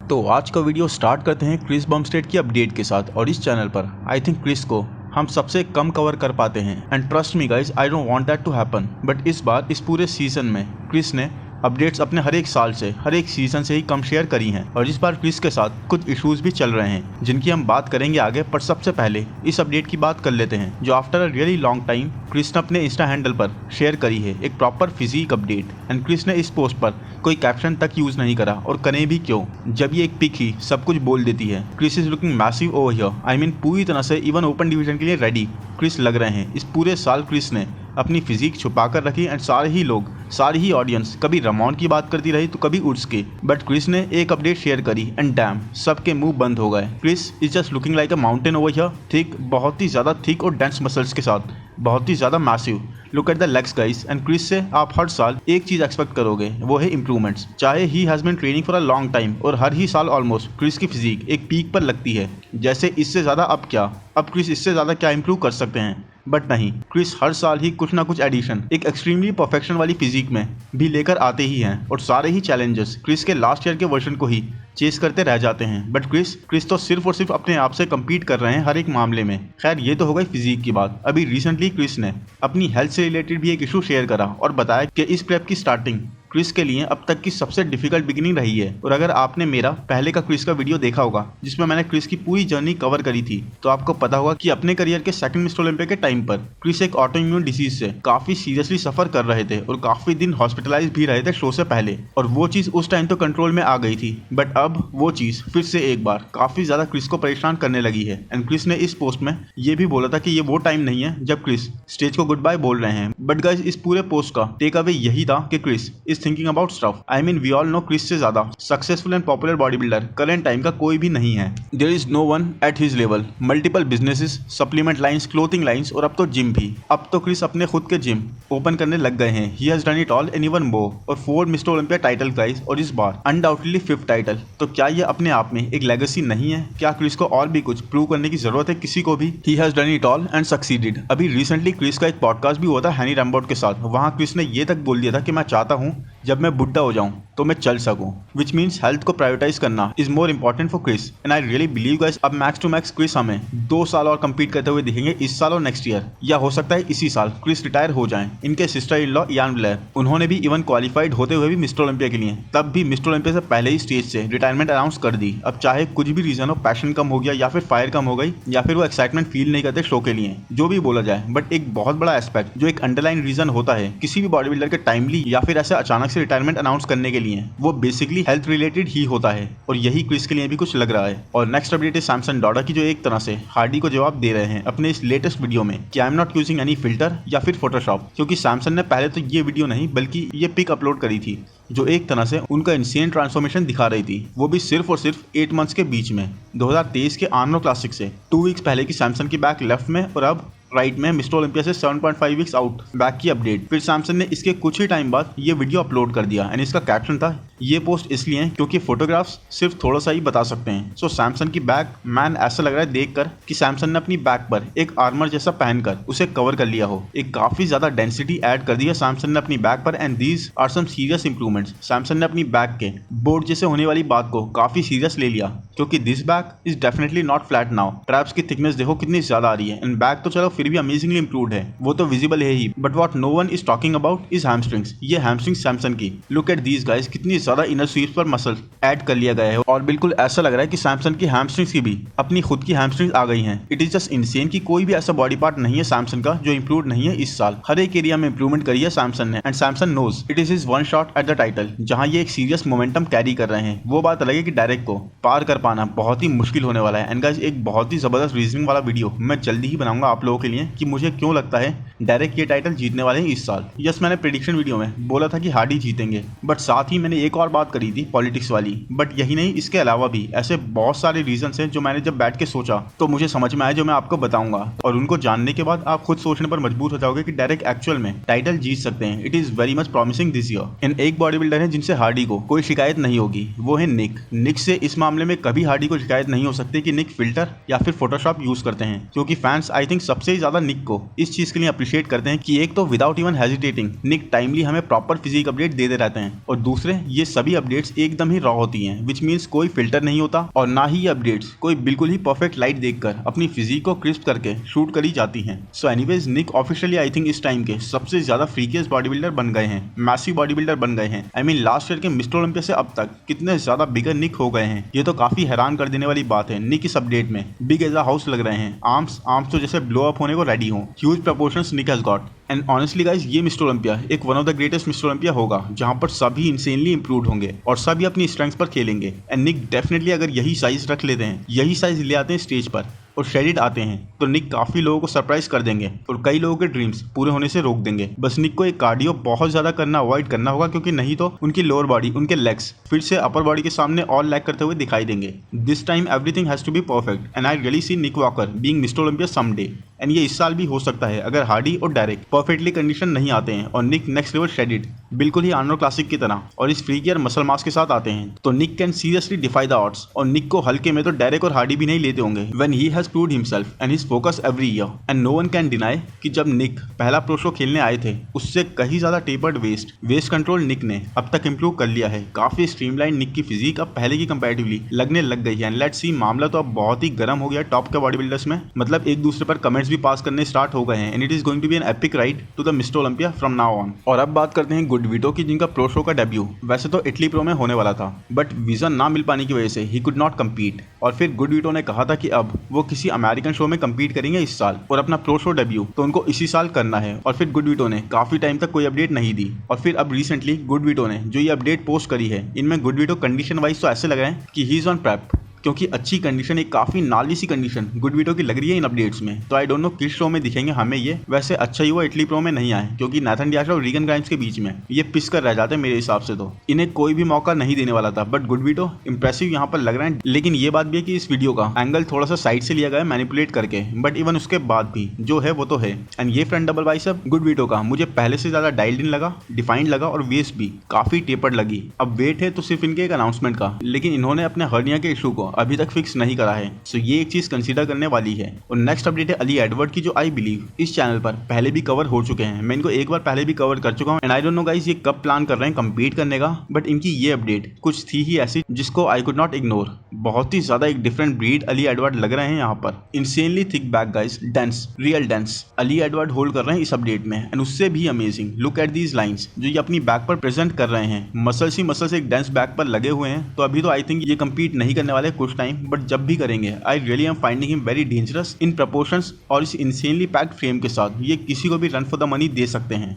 तो आज का वीडियो स्टार्ट करते हैं क्रिस बमस्टेड की अपडेट के साथ। और इस चैनल पर आई थिंक क्रिस को हम सबसे कम कवर कर पाते हैं and trust me guys, I don't want that to happen. But इस बार इस पूरे सीजन में क्रिस ने अपडेट्स अपने हर एक साल से, हर एक सीजन से ही कम शेयर करी हैं। और इस बार क्रिस के साथ कुछ इश्यूज भी चल रहे हैं जिनकी हम बात करेंगे आगे। पर सबसे पहले इस अपडेट की बात कर लेते हैं जो after a really long time Chris ने अपने इंस्टा हैंडल पर शेयर करी है, एक proper physique update. And Chris ने इस पोस्ट पर कोई कैप्शन तक यूज नहीं करा, और करें भी क्यों जब ये एक पिक ही सब कुछ बोल देती है। Chris is looking massive over here, I mean पूरी तरह से इवन ओपन डिवीजन के लिए रेडी क्रिस लग रहे हैं। इस पूरे साल क्रिस ने अपनी फिजिक छुपा कर रखी एंड सारे ही लोग, सारी ही ऑडियंस कभी रमॉन की बात करती रही तो कभी उड्स की। बट क्रिस ने एक अपडेट शेयर करी एंड डैम, सबके मुंह बंद हो गए। Chris is just looking like a mountain over here, thick, बहुत ही ज़्यादा थिक और डेंस मसल्स के साथ, बहुत ही ज़्यादा massive. Look at the legs guys. And Chris से आप हर साल एक चीज़ एक्सपेक्ट करोगे, वो है इंप्रूवमेंट्स। चाहे he has been training for a long time, और हर ही साल ऑलमोस्ट क्रिस की फिजिक एक पीक पर लगती है। जैसे इससे ज़्यादा अब क्या, अब क्रिस इससे ज़्यादा क्या इंप्रूव कर सकते हैं। बट नहीं, क्रिस हर साल ही कुछ ना कुछ एडिशन एक एक्सट्रीमली परफेक्शन वाली फिजिक में भी लेकर आते ही हैं। और सारे ही चैलेंजेस क्रिस के लास्ट ईयर के वर्जन को ही चेस करते रह जाते हैं। बट क्रिस तो सिर्फ और सिर्फ अपने आप से कम्पीट कर रहे हैं हर एक मामले में। खैर, ये तो हो गई फिजिक की बात। अभी रिसेंटली क्रिस ने अपनी हेल्थ से रिलेटेड भी एक इशू शेयर करा और बताया कि इस प्रेप की स्टार्टिंग क्रिस के लिए अब तक की सबसे डिफिकल्ट बिगिनिंग रही है। और अगर आपने मेरा पहले का क्रिस का वीडियो देखा होगा जिसमें मैंने क्रिस की पूरी जर्नी कवर करी थी, तो आपको पता होगा कि अपने करियर के सेकंड मिस्टर ओलंपिया के टाइम पर क्रिस एक ऑटो इम्यून डिसीज से काफी सीरियसली सफर कर रहे थे और काफी दिन हॉस्पिटलाइज भी रहे थे शो से पहले। और वो चीज उस टाइम तो कंट्रोल में आ गई थी, बट अब वो चीज फिर से एक बार काफी ज्यादा क्रिस को परेशान करने लगी है। एंड क्रिस ने इस पोस्ट में ये भी बोला था कि ये वो टाइम नहीं है जब क्रिस स्टेज को गुड बाय बोल रहे हैं। बट गाइस, इस पूरे पोस्ट का टेक अवे यही था कि Chris is thinking about stuff. I mean, we all know Chris से ज्यादा successful and popular body builder current time का कोई भी नहीं है। There is no one at his level. Multiple businesses, supplement lines, clothing lines, और अब तो जिम भी। अब तो क्रिस अपने खुद के जिम ओपन करने लग गए हैं। He has done it all and even more. और 4 मिस्टर ओलंपिया टाइटल गाइस, और इस बार अनडाउटेडली 5th टाइटल। तो क्या ये अपने आप में एक लेगेसी नहीं है? क्या क्रिस को और भी कुछ प्रूव करने की जरूरत है किसी को भी? He has done it all and succeeded. अभी रिसेंटली क्रिस का एक पॉडकास्ट भी हुआ था हैनी रैम्बोर्ट के साथ। वहां क्रिस ने ये तक बोल दिया था कि मैं चाहता हूं जब मैं बुढ़ा हो जाऊं तो मैं चल सकूं, विच मीन्स हेल्थ को प्रायोरिटाइज करना is more important for Chris. And I really believe guys, अब मैक्स टू मैक्स क्रिस हमें 2 साल और कंपीट करते हुए दिखेंगे, इस साल और नेक्स्ट ईयर, या हो सकता है इसी साल क्रिस रिटायर हो जाएं। इनके sister in law Ian Blair, उन्होंने भी इवन क्वालिफाइड होते हुए भी मिस्टर ओलंपिया के लिए, तब भी मिस्टर ओलंपिया से पहले ही स्टेज से रिटायरमेंट अनाउंस कर दी। अब चाहे कुछ भी रीजन हो, पैशन कम हो गया या फिर फायर कम हो गई, या फिर वो एक्साइटमेंट फील नहीं करते शो के लिए, जो भी बोला जाए, बट एक बहुत बड़ा एस्पेक्ट जो एक अंडरलाइन रीजन होता है किसी भी बॉडी बिल्डर के टाइमली या फिर ऐसे अचानक से रिटायरमेंट अनाउंस करने के लिए, वो बेसिकली हेल्थ रिलेटेड ही होता है। और यही क्रिस के लिए भी कुछ लग रहा है। और नेक्स्ट अपडेट है सैमसन डॉडा की, जो एक तरह से हार्डी को जवाब दे रहे हैं अपने इस लेटेस्ट वीडियो में कि I am not using any filter या फिर फोटोशॉप। क्योंकि सैमसन ने पहले तो ये वीडियो नहीं बल्कि ये पिक अपलोड करी थी जो एक तरह से उनका इंसेन ट्रांसफॉर्मेशन दिखा रही थी, वो भी सिर्फ और सिर्फ 8 मंथ्स के बीच में। 2023 के आर्नो क्लासिक से 2 वीक्स पहले की सैमसन की बैक लेफ्ट में, और अब राइट में मिस्टर ओलंपिया से 7.5 वीक्स आउट बैक की अपडेट। फिर सैमसन ने इसके कुछ ही टाइम बाद ये वीडियो अपलोड कर दिया एंड इसका कैप्शन था, ये पोस्ट इसलिए है क्योंकि फोटोग्राफ्स सिर्फ थोड़ा सा ही बता सकते हैं। सो सैमसन की बैक मैन ऐसा लग रहा है देखकर कि सैमसन ने अपनी बैक पर एक आर्मर जैसा पहनकर उसे कवर कर लिया हो। एक काफी ज्यादा डेंसिटी ऐड कर दी है सैमसन ने अपनी बैक पर, and these are some serious improvements. Samson ने अपनी बैक के बोर्ड जैसे होने वाली बात को काफी सीरियस ले लिया, क्योंकि this back is definitely not flat now. Traps की थिकनेस देखो कितनी ज्यादा आ रही है, एंड बैक तो चलो फिर भी अमेजिंगली इंप्रूव्ड है, वो तो विजिबल है ही। But what no one is talking about is hamstrings. ये हैमस्ट्रिंग्स सैमसन की, लुक एट दीज गाइस, कितनी ज्यादा इनर स्वीप्स पर मसल ऐड कर लिया गया है। और बिल्कुल ऐसा लग रहा है कि सैमसन की हैमस्ट्रिंग्स की भी अपनी खुद की हैमस्ट्रिंग्स आ गई हैं। इट इज जस्ट इनसेन कि कोई भी ऐसा बॉडी पार्ट नहीं है सैमसन का जो इंप्रूव नहीं है इस साल। हर एक एरिया में इंप्रूवमेंट करी है सैमसन ने, and Samson knows it is his one shot at the title. जहां ये एक सीरियस मोमेंटम कैरी कर रहे हैं, वो बात अलग है कि डायरेक्ट को पार कर पाना बहुत ही मुश्किल होने वाला है। एंड गाइस, एक बहुत ही जबरदस्त रीजनिंग वाला वीडियो मैं जल्दी ही बनाऊंगा आप लोगों के लिए कि मुझे क्यों लगता है डायरेक्ट ये टाइटल जीतने वाले हैं इस साल। यस, मैंने प्रेडिक्शन वीडियो में बोला था कि हार्डी जीतेंगे, बट साथ ही मैंने एक और बात करी थी पॉलिटिक्स वाली। बट यही नहीं, इसके अलावा भी ऐसे बहुत सारे रीजन हैं जो मैंने जब बैठ के सोचा तो मुझे समझ में आया, जो मैं आपको बताऊंगा। और उनको जानने के बाद आप खुद सोचने पर मजबूर हो जाओगे कि डायरेक्ट एक्चुअल में टाइटल जीत सकते हैं। It is very much promising this year. इन एक बॉडी बिल्डर है जिनसे हार्डी को कोई शिकायत नहीं होगी, वो है निक। निक से इस मामले में कभी हार्डी को शिकायत नहीं हो सकती कि निक फिल्टर या फिर फोटोशॉप यूज करते हैं, क्योंकि फैंस आई थिंक सबसे ज्यादा निक को इस चीज के लिए अप्रिशिएट करते हैं कि एक तो विदाउट इवन हेजिटेटिंग निक टाइमली हमें प्रॉपर फिजिक अपडेट देते रहते हैं, और दूसरे ये सभी अपडेट्स एकदम ही रॉ होती हैं, विच मीन्स कोई फिल्टर नहीं होता और ना ही ये अपडेट्स कोई बिल्कुल ही परफेक्ट लाइट देखकर अपनी फिजिक को क्रिस्प करके शूट करी जाती हैं। So anyways Nick officially I think इस टाइम के सबसे ज्यादा फ्रीकियस्ट बॉडी बिल्डर बन गए हैं, मैसिव बॉडी बिल्डर बन गए हैं। आई मीन लास्ट ईयर के मिस्टर ओलंपिया से अब तक कितने ज्यादा बिगर निक हो गए हैं, ये तो काफी हैरान कर देने वाली बात है। निक इस अपडेट में बिग एज अ हाउस लग रहे हैं, आर्म्स तो जैसे ब्लो अप होने को रेडी हो। Huge proportions Nick has got and honestly guys ये मिस्टर ओलंपिया एक one of the greatest Mister Olympia होगा जहां पर सभी इंसेनली इंप्रूव्ड होंगे और सभी अपनी स्ट्रेंथ पर खेलेंगे। एंड निक डेफिनेटली अगर यही साइज रख लेते हैं, यही साइज ले आते हैं स्टेज पर और शेडिड आते हैं तो निक काफी लोगों को सरप्राइज कर देंगे और कई लोगों के ड्रीम्स पूरे होने से रोक देंगे। बस निक को एक कार्डियो बहुत ज्यादा करना अवॉइड करना होगा, क्योंकि नहीं तो उनकी लोअर बॉडी, उनके लेग्स फिर से अपर बॉडी के सामने और लैग करते हुए दिखाई देंगे। This time everything has to be perfect and I really see Nick Walker being Mister Olympia someday. And ये इस साल भी हो सकता है अगर हार्डी और डायरेक्ट परफेक्टली कंडीशन नहीं आते हैं और निक नेक्स्ट लेवल शेडिड बिल्कुल ही आर्नोल्ड क्लासिक की तरह और इस फ्री गियर मसल मास के साथ आते हैं तो Nick can seriously defy the odds. और निक को हल्के में तो डायरेक्ट और हार्डी भी नहीं लेते होंगे when he has proved himself and his focus every year. And no one can deny कि जब निक पहला प्रो शो खेलने आए थे उससे कहीं ज्यादा टेपर्ड वेस्ट कंट्रोल निक ने अब तक इंप्रूव कर लिया है। काफी स्ट्रीमलाइन निक की फिजिक अब पहले की कंपैरेटिवली लगने लग गई है। एंड लेट्स सी, मामला तो अब बहुत ही गर्म हो गया टॉप के बॉडी बिल्डर्स में, मतलब एक दूसरे पर कमेंट्स भी पास करने स्टार्ट हो गए हैं। And it is going to be an epic ride to the Mister Olympia from now on. और अब बात करते हैं गुड वीटो की, जिनका प्रो शो का डेब्यू वैसे तो इटली प्रो में होने वाला था बट वीजा ना मिल पाने की वजह से ही कुड नॉट कम्पीट। और फिर गुड वीटो ने कहा था कि अब वो किसी अमेरिकन शो में कम्पीट करेंगे इस साल और अपना प्रो शो डेब्यू तो उनको इसी साल करना है। और फिर गुड वीटो ने काफी टाइम तक कोई अपडेट नहीं दी और फिर अब रिसेंटली गुड वीटो ने जो ये अपडेट पोस्ट करी है, इनमें गुड वीटो कंडीशन वाइज तो ऐसे लग रहे हैं कि ही इज ऑन प्रेप, क्योंकि अच्छी कंडीशन, एक काफी नाली सी कंडीशन गुड वीटो की लग रही है इन अपडेट्स में। तो आई डोंट नो किस शो में दिखेंगे हमें ये। वैसे अच्छा ही हुआ इटली प्रो में नहीं आए, क्योंकि नाथन डियाश और रीगन ग्राइम्स के बीच में ये पिस कर रह जाते मेरे हिसाब से, तो इन्हें कोई भी मौका नहीं देने वाला था। बट गुड वीटो इंप्रेसिव यहाँ पर लग रहा है। लेकिन ये बात भी है कि इस वीडियो का एंगल थोड़ा सा साइड से लिया गया है मैनिपुलेट करके, बट इवन उसके बाद भी जो है वो तो है। एंड ये front double bicep good veto का मुझे पहले से ज्यादा डाइल्ड इन लगा, डिफाइंड लगा और वेस्ट भी काफी टेपर्ड लगी। अब वेट है तो सिर्फ इनके एक अनाउंसमेंट का, लेकिन इन्होंने अपने हर्निया के इशू को अभी तक फिक्स नहीं करा है। सो ये एक चीज कंसीडर करने वाली है। और नेक्स्ट अपडेट है अली एडवर्ड की, जो आई बिलीव इस चैनल पर पहले भी कवर हो चुके हैं। मैं इनको एक बार पहले भी कवर कर चुका हूं and I don't know guys ये कब प्लान कर रहे हैं कम्पीट करने का, बट इनकी ये अपडेट कुछ थी ही ऐसी जिसको आई कुड नॉट इग्नोर। बहुत ही ज्यादा एक डिफरेंट ब्रीड अली एडवर्ड लग रहे हैं यहाँ पर। Insanely thick back guys, dense, real dense Ali Edward hold कर रहे हैं इस अपडेट में। एंड उससे भी amazing look at these lines जो ये अपनी बैक पर प्रेजेंट कर रहे हैं। मसल्स ही मसल्स एक डेंस बैक पर लगे हुए हैं। तो अभी तो आई थिंक ये कम्पीट नहीं करने वाले कुछ टाइम, बट जब भी करेंगे I really am finding him very dangerous in proportions. और इस इंसेनली पैक्ड फ्रेम के साथ ये किसी को भी रन फॉर द मनी दे सकते हैं।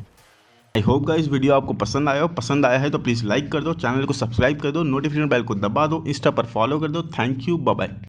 आई होप गाइस वीडियो आपको पसंद आया हो। पसंद आया है तो प्लीज़ लाइक कर दो, चैनल को सब्सक्राइब कर दो, नोटिफिकेशन बेल को दबा दो, इंस्टा पर फॉलो कर दो। Thank you, bye bye.